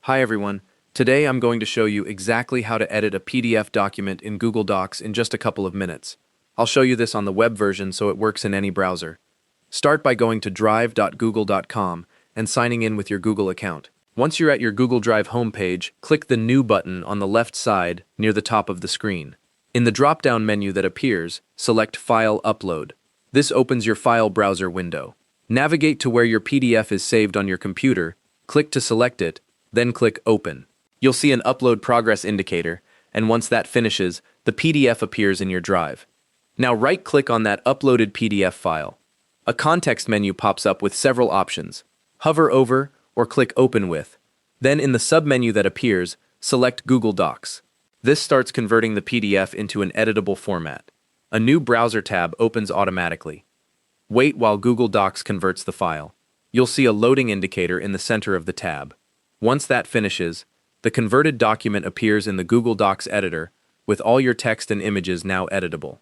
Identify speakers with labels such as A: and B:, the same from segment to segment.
A: Hi everyone. Today I'm going to show you exactly how to edit a PDF document in Google Docs in just a couple of minutes. I'll show you this on the web version so it works in any browser. Start by going to drive.google.com and signing in with your Google account. Once you're at your Google Drive homepage, click the New button on the left side near the top of the screen. In the drop-down menu that appears, select File Upload. This opens your file browser window. Navigate to where your PDF is saved on your computer, click to select it, then click Open. You'll see an upload progress indicator, and once that finishes, the PDF appears in your drive. Now right-click on that uploaded PDF file. A context menu pops up with several options. Hover over or click Open with. Then in the submenu that appears, select Google Docs. This starts converting the PDF into an editable format. A new browser tab opens automatically. Wait while Google Docs converts the file. You'll see a loading indicator in the center of the tab. Once that finishes, the converted document appears in the Google Docs editor, with all your text and images now editable.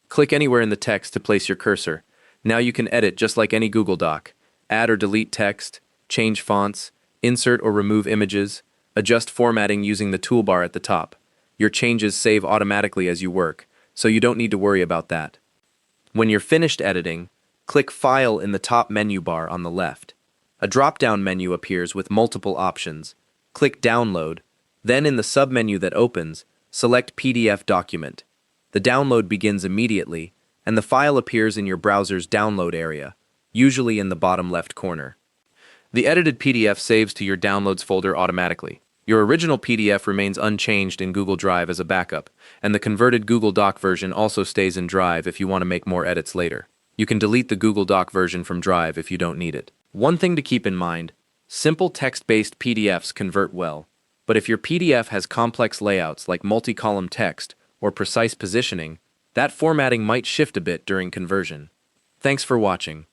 A: Click anywhere in the text to place your cursor. Now you can edit just like any Google Doc. Add or delete text, change fonts, insert or remove images, adjust formatting using the toolbar at the top. Your changes save automatically as you work, so you don't need to worry about that. When you're finished editing, click File in the top menu bar on the left. A drop-down menu appears with multiple options. Click Download, then in the submenu that opens, select PDF Document. The download begins immediately, and the file appears in your browser's download area, usually in the bottom left corner. The edited PDF saves to your Downloads folder automatically. Your original PDF remains unchanged in Google Drive as a backup, and the converted Google Doc version also stays in Drive if you want to make more edits later. You can delete the Google Doc version from Drive if you don't need it. One thing to keep in mind, simple text-based PDFs convert well, but if your PDF has complex layouts like multi-column text or precise positioning, that formatting might shift a bit during conversion. Thanks for watching.